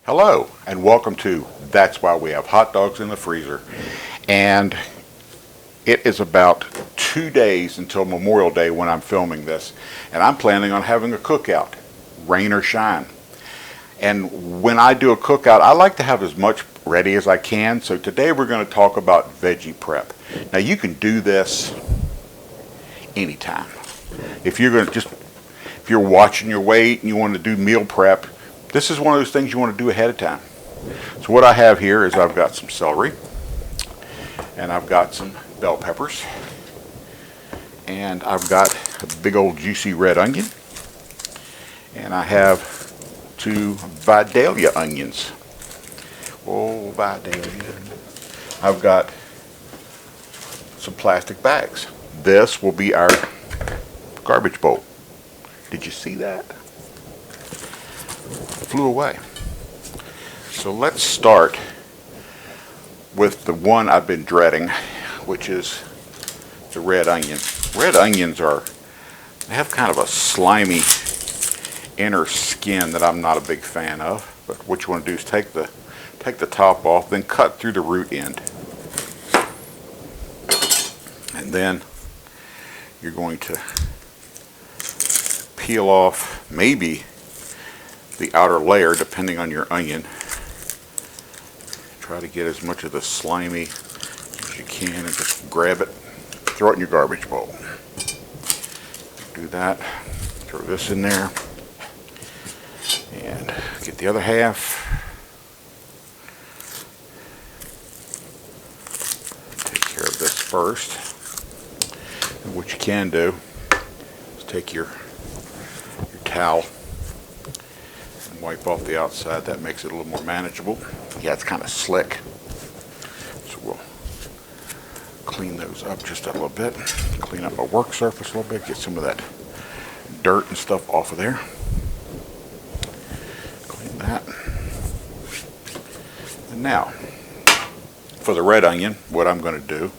Hello and welcome to That's Why We Have Hot Dogs in the Freezer. And it is about 2 days until Memorial Day when I'm filming this. And I'm planning on having a cookout, rain or shine. And when I do a cookout, I like to have as much ready as I can. So today we're going to talk about veggie prep. Now you can do this anytime. If you're watching your weight and you want to do meal prep, this is one of those things you want to do ahead of time. So what I have here is I've got some celery, and I've got some bell peppers, and I've got a big old juicy red onion, and I have 2 Vidalia onions. Oh, Vidalia. I've got some plastic bags. This will be our garbage bowl. Did you see that? Flew away. So let's start with the one I've been dreading, which is the red onion. Red onions they have kind of a slimy inner skin that I'm not a big fan of. But what you want to do is take the top off, then cut through the root end. And then you're going to peel off maybe the outer layer depending on your onion. Try to get as much of the slimy as you can and just grab it, throw it in your garbage bowl. Do that, throw this in there, and get the other half. Take care of this first. And what you can do is take your towel and wipe off the outside. That makes it a little more manageable. Yeah, it's kind of slick, so we'll clean those up just a little bit, clean up my work surface a little bit, get some of that dirt and stuff off of there. Clean that. And now for the red onion, what I'm going to do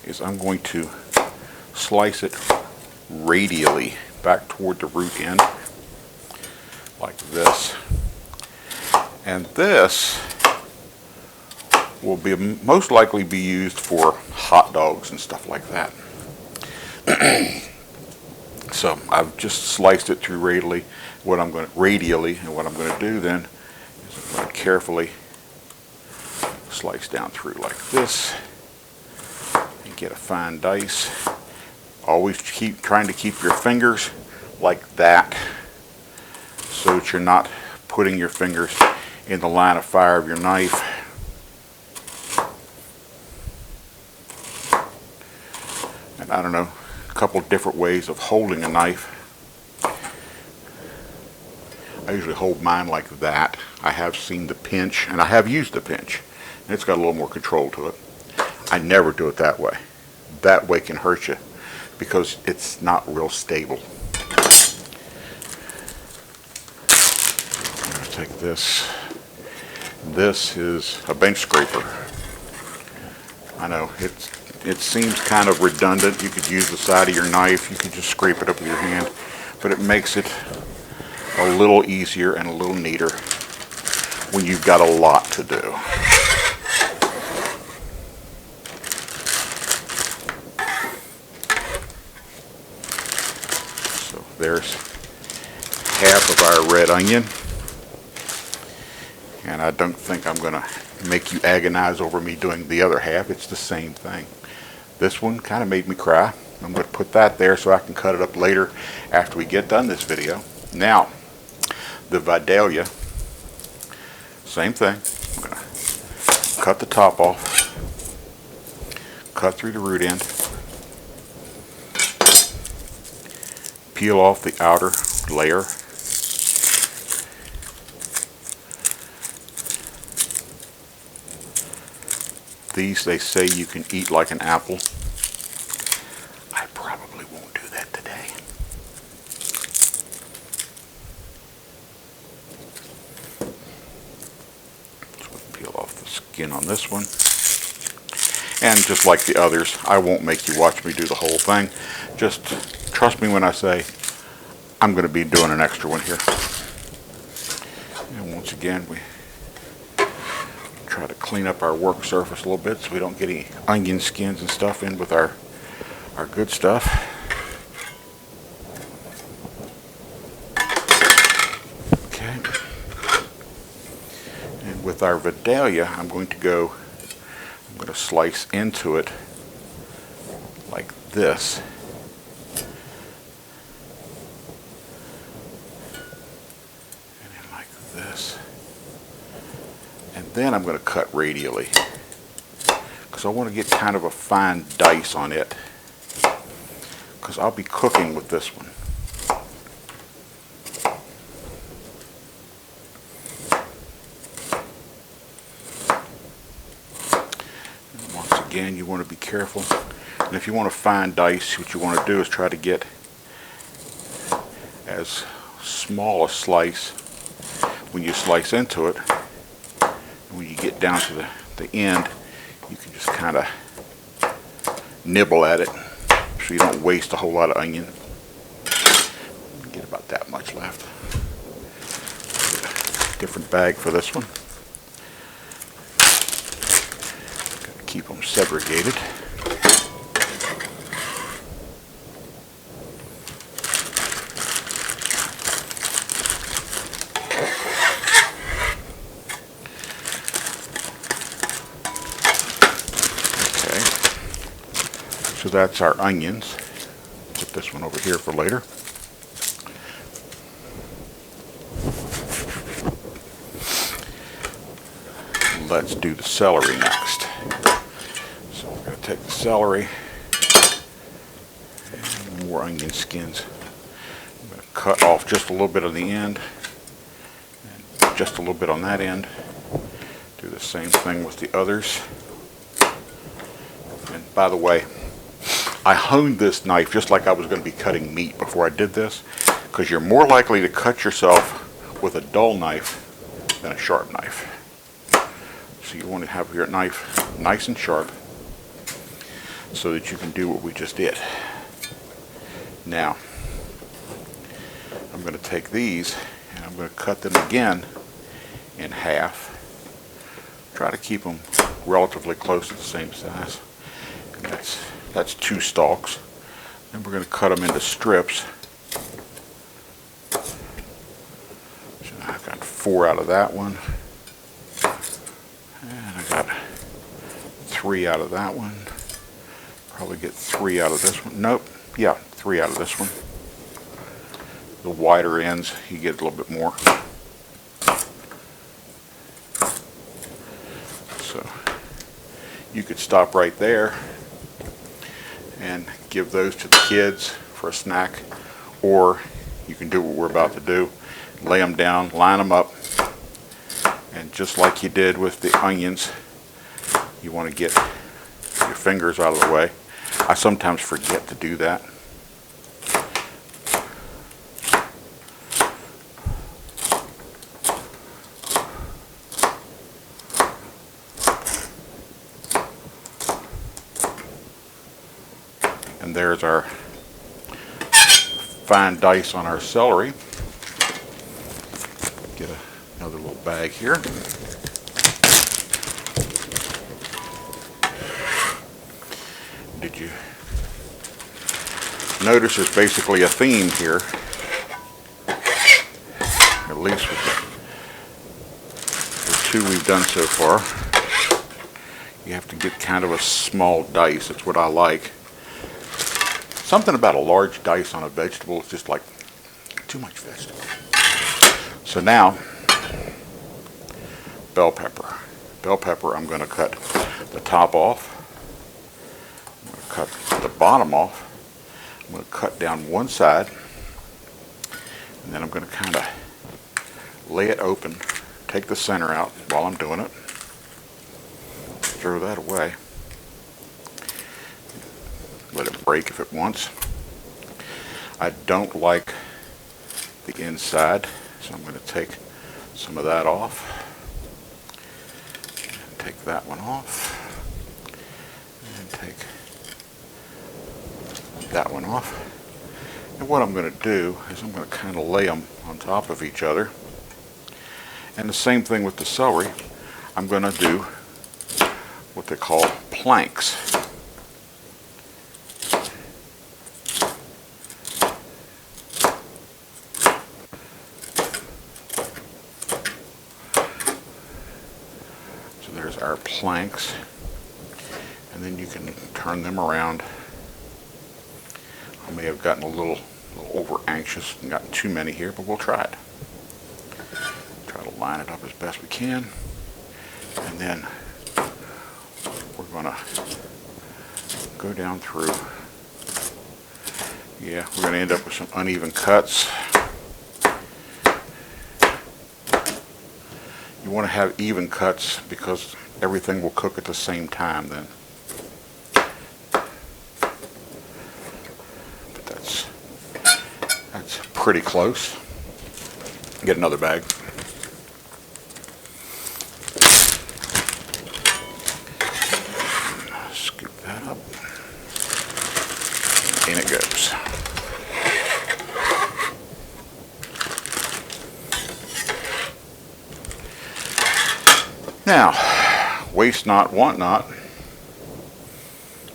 is I'm going to slice it radially back toward the root end, like this. And this will most likely be used for hot dogs and stuff like that. So I've just sliced it through radially. What I'm going to do then is I'm going to carefully slice down through like this and get a fine dice. Always trying to keep your fingers like that, so that you're not putting your fingers in the line of fire of your knife. And I don't know, a couple different ways of holding a knife. I usually hold mine like that. I have seen the pinch, and I have used the pinch, and it's got a little more control to it. I never do it that way. That way can hurt you because it's not real stable. Take this. This is a bench scraper. I know it seems kind of redundant. You could use the side of your knife. You could just scrape it up with your hand, but it makes it a little easier and a little neater when you've got a lot to do. So there's half of our red onion. And I don't think I'm going to make you agonize over me doing the other half. It's the same thing. This one kind of made me cry. I'm going to put that there so I can cut it up later after we get done this video. Now, the Vidalia, same thing. I'm going to cut the top off, cut through the root end, peel off the outer layer. These, they say you can eat like an apple. I probably won't do that today. So we peel off the skin on this one. And just like the others, I won't make you watch me do the whole thing. Just trust me when I say I'm going to be doing an extra one here. And once again, we Try to clean up our work surface a little bit so we don't get any onion skins and stuff in with our good stuff. Okay. And with our Vidalia, I'm going to slice into it like this. And then like this. And then I'm going to cut radially, because I want to get kind of a fine dice on it, because I'll be cooking with this one. And once again, you want to be careful. And if you want a fine dice, what you want to do is try to get as small a slice when you slice into it. When you get down to the end, you can just kind of nibble at it so you don't waste a whole lot of onion. Get about that much left. Get a different bag for this one. Got to keep them segregated. So that's our onions. Put this one over here for later. Let's do the celery next. So we're going to take the celery and more onion skins. I'm going to cut off just a little bit on the end and just a little bit on that end. Do the same thing with the others. And by the way, I honed this knife just like I was going to be cutting meat before I did this, because you're more likely to cut yourself with a dull knife than a sharp knife. So you want to have your knife nice and sharp so that you can do what we just did. Now, I'm going to take these and I'm going to cut them again in half. Try to keep them relatively close to the same size. And that's 2 stalks. Then we're going to cut them into strips. So I've got 4 out of that one. And I got 3 out of that one. Probably get 3 out of this one. Nope. Yeah, 3 out of this one. The wider ends, you get a little bit more. So you could stop right there and give those to the kids for a snack, or you can do what we're about to do. Lay them down, line them up, and just like you did with the onions, you want to get your fingers out of the way. I sometimes forget to do that. And there's our fine dice on our celery. Get another little bag here. Did you notice there's basically a theme here? At least with the 2 we've done so far. You have to get kind of a small dice. That's what I like. Something about a large dice on a vegetable is just like too much vegetable. So now, bell pepper. Bell pepper, I'm going to cut the top off. I'm going to cut the bottom off. I'm going to cut down one side. And then I'm going to kind of lay it open. Take the center out while I'm doing it. Throw that away. Let it break if it wants. I don't like the inside, so I'm going to take some of that off. And take that one off. And take that one off. And what I'm going to do is I'm going to kind of lay them on top of each other. And the same thing with the celery. I'm going to do what they call planks. So there's our planks, and then you can turn them around. I may have gotten a little over anxious and gotten too many here, but we'll try it. Try to line it up as best we can, and then we're going to go down through. Yeah, we're going to end up with some uneven cuts. You want to have even cuts because everything will cook at the same time then. But that's pretty close. Get another bag. Scoop that up. In it goes. Now, waste not, want not.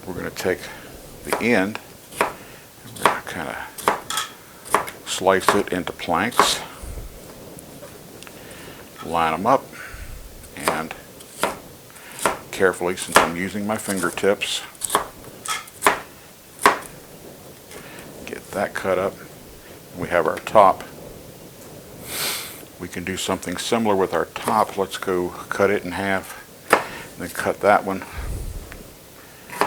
We're going to take the end and we're going to kind of slice it into planks, line them up, and carefully, since I'm using my fingertips, get that cut up. We have our top. We can do something similar with our top. Let's go cut it in half, and then cut that one,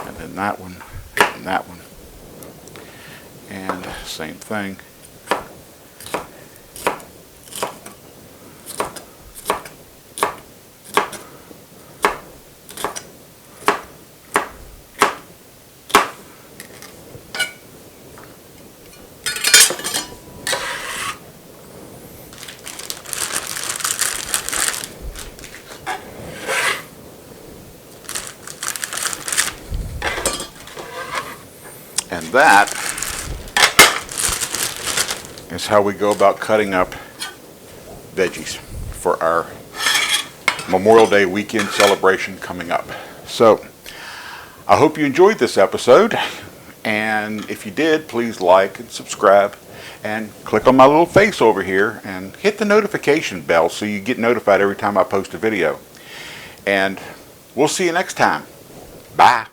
and then that one, and that one, and same thing. And that is how we go about cutting up veggies for our Memorial Day weekend celebration coming up. So I hope you enjoyed this episode, and if you did, please like and subscribe and click on my little face over here and hit the notification bell so you get notified every time I post a video. And we'll see you next time. Bye.